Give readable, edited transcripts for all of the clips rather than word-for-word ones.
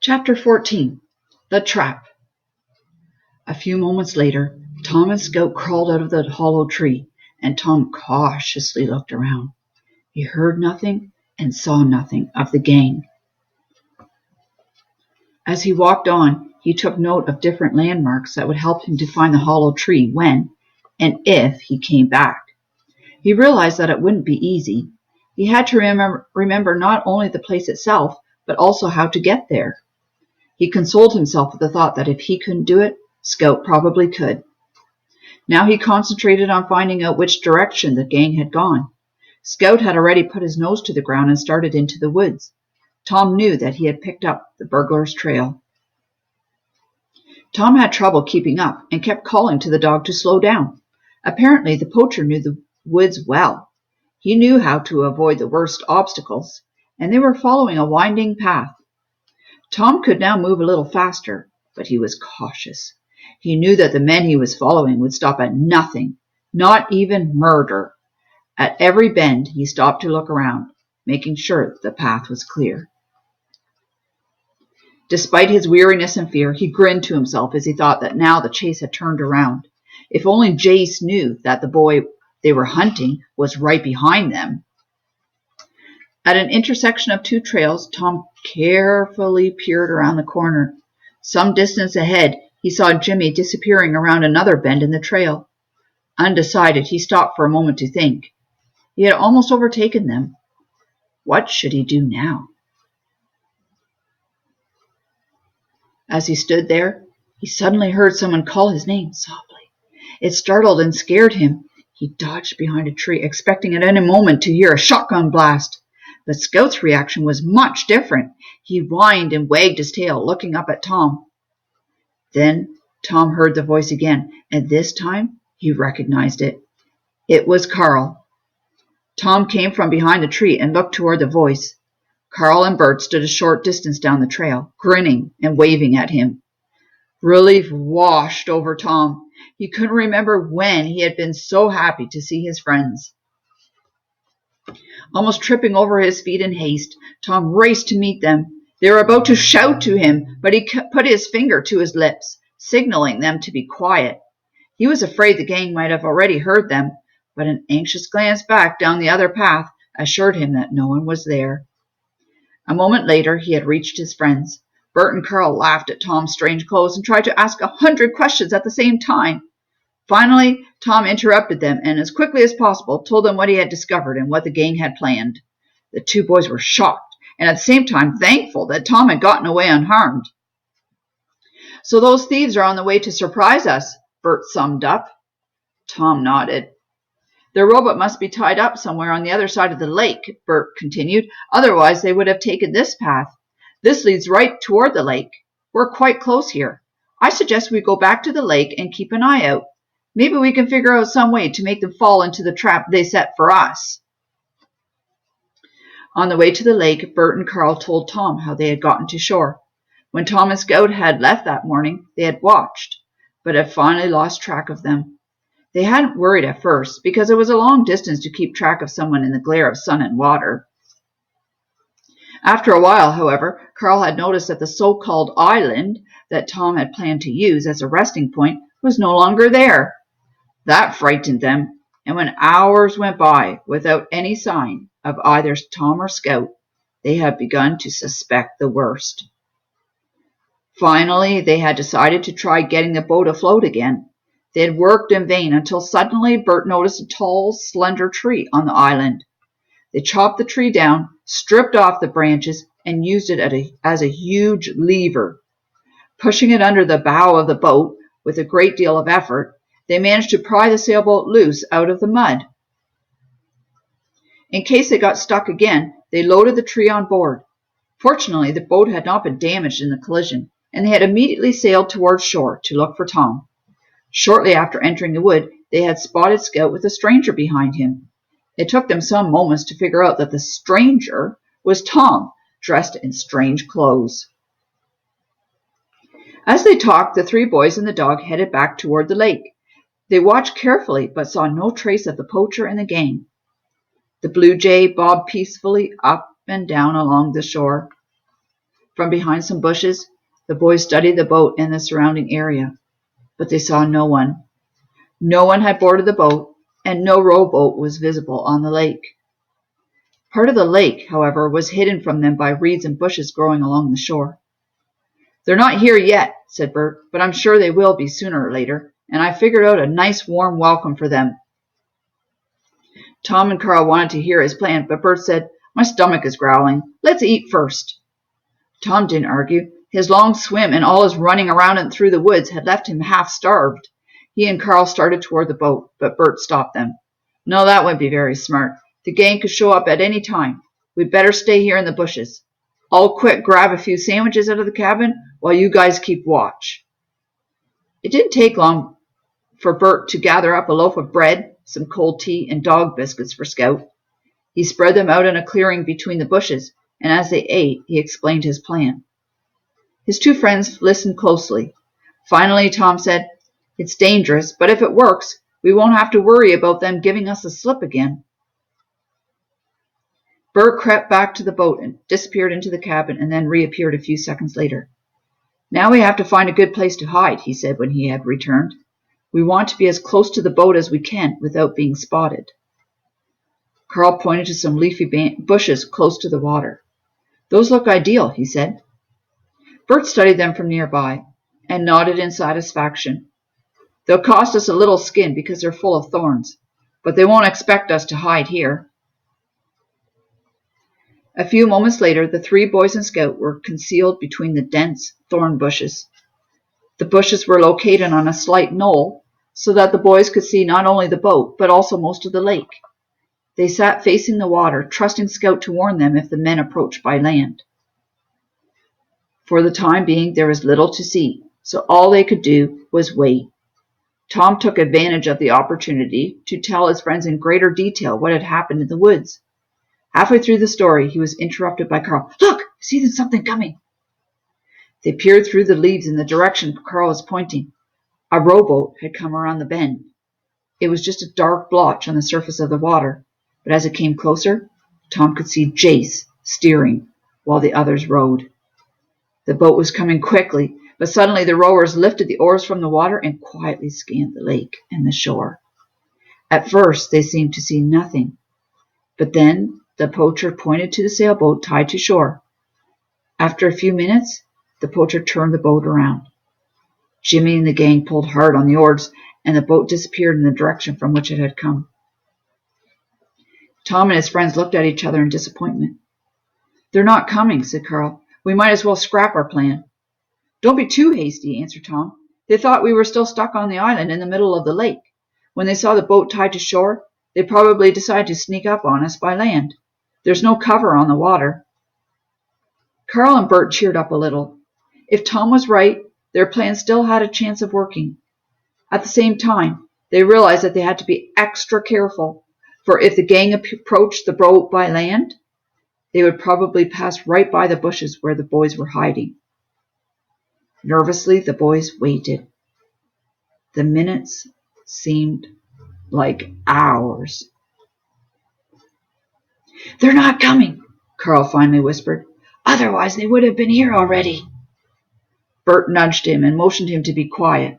Chapter 14. The Trap. A few moments later, Tom and Scout crawled out of the hollow tree, and Tom cautiously looked around. He heard nothing and saw nothing of the gang. As he walked on, he took note of different landmarks that would help him to find the hollow tree when and if he came back. He realized that it wouldn't be easy. He had to remember not only the place itself, but also how to get there. He consoled himself with the thought that if he couldn't do it, Scout probably could. Now he concentrated on finding out which direction the gang had gone. Scout had already put his nose to the ground and started into the woods. Tom knew that he had picked up the burglar's trail. Tom had trouble keeping up and kept calling to the dog to slow down. Apparently, the poacher knew the woods well. He knew how to avoid the worst obstacles, and they were following a winding path. Tom could now move a little faster, but he was cautious. He knew that the men he was following would stop at nothing, not even murder. At every bend, he stopped to look around, making sure the path was clear. Despite his weariness and fear, he grinned to himself as he thought that now the chase had turned around. If only Jace knew that the boy they were hunting was right behind them. At an intersection of two trails, Tom carefully peered around the corner. Some distance ahead, he saw Jimmy disappearing around another bend in the trail. Undecided, he stopped for a moment to think. He had almost overtaken them. What should he do now? As he stood there, he suddenly heard someone call his name softly. It startled and scared him. He dodged behind a tree, expecting at any moment to hear a shotgun blast. But Scout's reaction was much different. He whined and wagged his tail, looking up at Tom. Then Tom heard the voice again, and this time he recognized it. It was Carl. Tom came from behind the tree and looked toward the voice. Carl and Bert stood a short distance down the trail, grinning and waving at him. Relief washed over Tom. He couldn't remember when he had been so happy to see his friends. Almost tripping over his feet in haste, Tom raced to meet them. They were about to shout to him, but he put his finger to his lips, signaling them to be quiet. He was afraid the gang might have already heard them, but an anxious glance back down the other path assured him that no one was there. A moment later, he had reached his friends. Bert and Carl laughed at Tom's strange clothes and tried to ask 100 questions at the same time. Finally, Tom interrupted them and, as quickly as possible, told them what he had discovered and what the gang had planned. The two boys were shocked and at the same time thankful that Tom had gotten away unharmed. "So those thieves are on the way to surprise us," Bert summed up. Tom nodded. "Their robot must be tied up somewhere on the other side of the lake," Bert continued. "Otherwise, they would have taken this path. This leads right toward the lake. We're quite close here. I suggest we go back to the lake and keep an eye out. Maybe we can figure out some way to make them fall into the trap they set for us." On the way to the lake, Bert and Carl told Tom how they had gotten to shore. When Tom and Scout had left that morning, they had watched, but had finally lost track of them. They hadn't worried at first, because it was a long distance to keep track of someone in the glare of sun and water. After a while, however, Carl had noticed that the so-called island that Tom had planned to use as a resting point was no longer there. That frightened them, and when hours went by without any sign of either Tom or Scout, they had begun to suspect the worst. Finally, they had decided to try getting the boat afloat again. They had worked in vain until suddenly Bert noticed a tall, slender tree on the island. They chopped the tree down, stripped off the branches, and used it as a huge lever. Pushing it under the bow of the boat with a great deal of effort, they managed to pry the sailboat loose out of the mud. In case they got stuck again, they loaded the tree on board. Fortunately, the boat had not been damaged in the collision, and they had immediately sailed towards shore to look for Tom. Shortly after entering the wood, they had spotted Scout with a stranger behind him. It took them some moments to figure out that the stranger was Tom, dressed in strange clothes. As they talked, the three boys and the dog headed back toward the lake. They watched carefully, but saw no trace of the poacher and the gang. The blue jay bobbed peacefully up and down along the shore. From behind some bushes, the boys studied the boat and the surrounding area, but they saw no one. No one had boarded the boat, and no rowboat was visible on the lake. Part of the lake, however, was hidden from them by reeds and bushes growing along the shore. "They're not here yet," said Bert, "but I'm sure they will be sooner or later, and I figured out a nice warm welcome for them." Tom and Carl wanted to hear his plan, but Bert said, "My stomach is growling. Let's eat first." Tom didn't argue. His long swim and all his running around and through the woods had left him half starved. He and Carl started toward the boat, but Bert stopped them. "No, that wouldn't be very smart. The gang could show up at any time. We'd better stay here in the bushes. I'll quick grab a few sandwiches out of the cabin while you guys keep watch." It didn't take long for Bert to gather up a loaf of bread, some cold tea, and dog biscuits for Scout. He spread them out in a clearing between the bushes, and as they ate, he explained his plan. His two friends listened closely. Finally, Tom said, "It's dangerous, but if it works, we won't have to worry about them giving us the slip again." Bert crept back to the boat and disappeared into the cabin and then reappeared a few seconds later. "Now we have to find a good place to hide," he said when he had returned. "We want to be as close to the boat as we can without being spotted." Carl pointed to some leafy bushes close to the water. "Those look ideal," he said. Bert studied them from nearby and nodded in satisfaction. "They'll cost us a little skin because they're full of thorns, but they won't expect us to hide here." A few moments later, the three boys and Scout were concealed between the dense thorn bushes. The bushes were located on a slight knoll so that the boys could see not only the boat, but also most of the lake. They sat facing the water, trusting Scout to warn them if the men approached by land. For the time being, there was little to see, so all they could do was wait. Tom took advantage of the opportunity to tell his friends in greater detail what had happened in the woods. Halfway through the story, he was interrupted by Carl. "Look! I see something coming." They peered through the leaves in the direction Carl was pointing. A rowboat had come around the bend. It was just a dark blotch on the surface of the water, but as it came closer, Tom could see Jace steering while the others rowed. The boat was coming quickly, but suddenly the rowers lifted the oars from the water and quietly scanned the lake and the shore. At first, they seemed to see nothing, but then the poacher pointed to the sailboat tied to shore. After a few minutes, the poacher turned the boat around. Jimmy and the gang pulled hard on the oars, and the boat disappeared in the direction from which it had come. Tom and his friends looked at each other in disappointment. "They're not coming," said Carl. "We might as well scrap our plan." "Don't be too hasty," answered Tom. "They thought we were still stuck on the island in the middle of the lake. When they saw the boat tied to shore, they probably decided to sneak up on us by land. There's no cover on the water." Carl and Bert cheered up a little. If Tom was right, their plan still had a chance of working. At the same time, they realized that they had to be extra careful, for if the gang approached the boat by land, they would probably pass right by the bushes where the boys were hiding. Nervously, the boys waited. The minutes seemed like hours. "They're not coming," Carl finally whispered. "Otherwise, they would have been here already." Bert nudged him and motioned him to be quiet.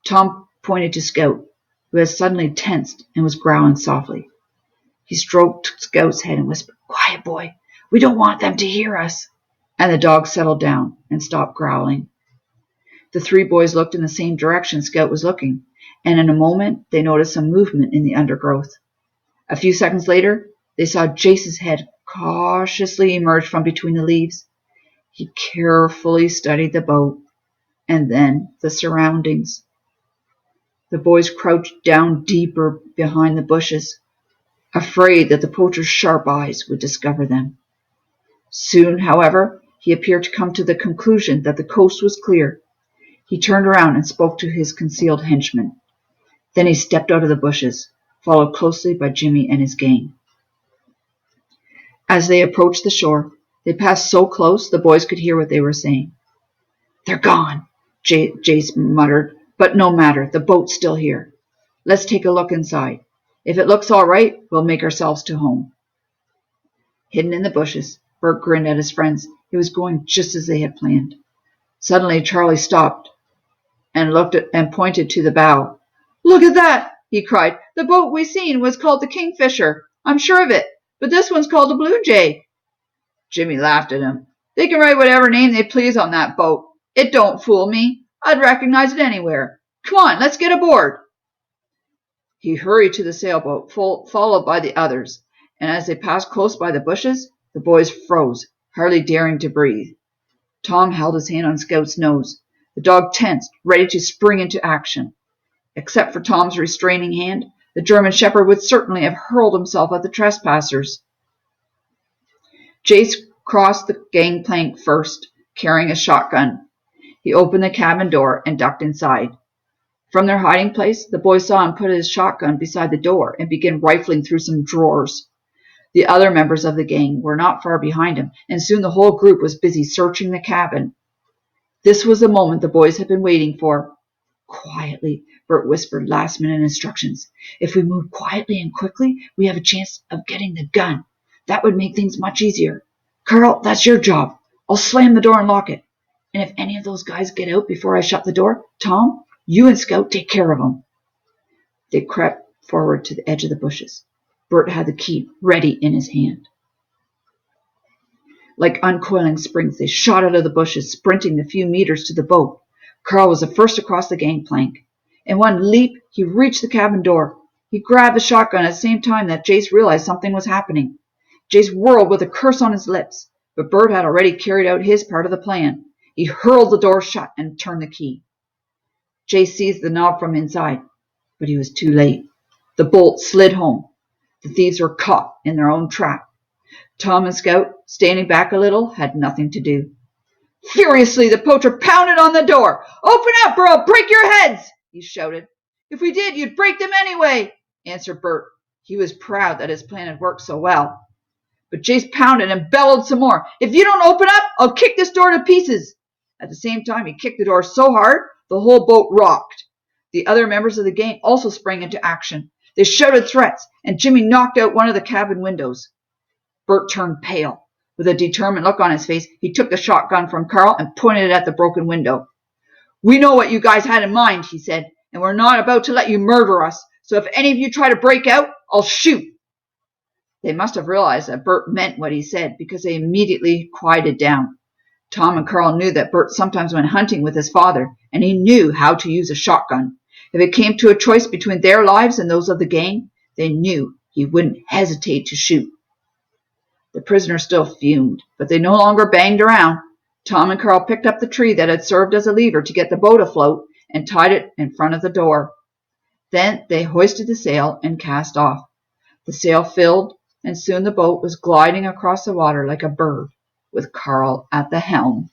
Tom pointed to Scout, who had suddenly tensed and was growling softly. He stroked Scout's head and whispered, "Quiet, boy. We don't want them to hear us." And the dog settled down and stopped growling. The three boys looked in the same direction Scout was looking, and in a moment they noticed some movement in the undergrowth. A few seconds later, they saw Jace's head cautiously emerge from between the leaves. He carefully studied the boat and then the surroundings. The boys crouched down deeper behind the bushes, afraid that the poacher's sharp eyes would discover them. Soon, however, he appeared to come to the conclusion that the coast was clear. He turned around and spoke to his concealed henchmen. Then he stepped out of the bushes, followed closely by Jimmy and his gang. As they approached the shore, they passed so close the boys could hear what they were saying. "They're gone," Jace muttered, "but no matter, the boat's still here. Let's take a look inside. If it looks all right, we'll make ourselves to home." Hidden in the bushes, Bert grinned at his friends. It was going just as they had planned. Suddenly Charlie stopped and looked at and pointed to the bow. "Look at that!" he cried. "The boat we seen was called the Kingfisher. I'm sure of it. But this one's called the Blue Jay." Jimmy laughed at him. "They can write whatever name they please on that boat. It don't fool me. I'd recognize it anywhere. Come on, let's get aboard." He hurried to the sailboat, followed by the others, and as they passed close by the bushes, the boys froze, hardly daring to breathe. Tom held his hand on Scout's nose. The dog tensed, ready to spring into action. Except for Tom's restraining hand, the German shepherd would certainly have hurled himself at the trespassers. Jace crossed the gangplank first, carrying a shotgun. He opened the cabin door and ducked inside. From their hiding place, the boys saw him put his shotgun beside the door and begin rifling through some drawers. The other members of the gang were not far behind him, and soon the whole group was busy searching the cabin. This was the moment the boys had been waiting for. "Quietly," Bert whispered last-minute instructions. "If we move quietly and quickly, we have a chance of getting the gun. That would make things much easier. Carl, that's your job. I'll slam the door and lock it. And if any of those guys get out before I shut the door, Tom, you and Scout take care of them." They crept forward to the edge of the bushes. Bert had the key ready in his hand. Like uncoiling springs, they shot out of the bushes, sprinting the few meters to the boat. Carl was the first across the gangplank. In one leap, he reached the cabin door. He grabbed the shotgun at the same time that Jace realized something was happening. Jace whirled with a curse on his lips, but Bert had already carried out his part of the plan. He hurled the door shut and turned the key. Jace seized the knob from inside, but he was too late. The bolt slid home. The thieves were caught in their own trap. Tom and Scout, standing back a little, had nothing to do. Furiously, the poacher pounded on the door. "Open up, or I'll break your heads!" he shouted. "If we did, you'd break them anyway," answered Bert. He was proud that his plan had worked so well. But Jace pounded and bellowed some more. "If you don't open up, I'll kick this door to pieces." At the same time, he kicked the door so hard, the whole boat rocked. The other members of the gang also sprang into action. They shouted threats, and Jimmy knocked out one of the cabin windows. Bert turned pale. With a determined look on his face, he took the shotgun from Carl and pointed it at the broken window. "We know what you guys had in mind," he said, "and we're not about to let you murder us. So if any of you try to break out, I'll shoot." They must have realized that Bert meant what he said, because they immediately quieted down. Tom and Carl knew that Bert sometimes went hunting with his father, and he knew how to use a shotgun. If it came to a choice between their lives and those of the gang, they knew he wouldn't hesitate to shoot. The prisoners still fumed, but they no longer banged around. Tom and Carl picked up the tree that had served as a lever to get the boat afloat and tied it in front of the door. Then they hoisted the sail and cast off. The sail filled, and soon the boat was gliding across the water like a bird, with Carl at the helm.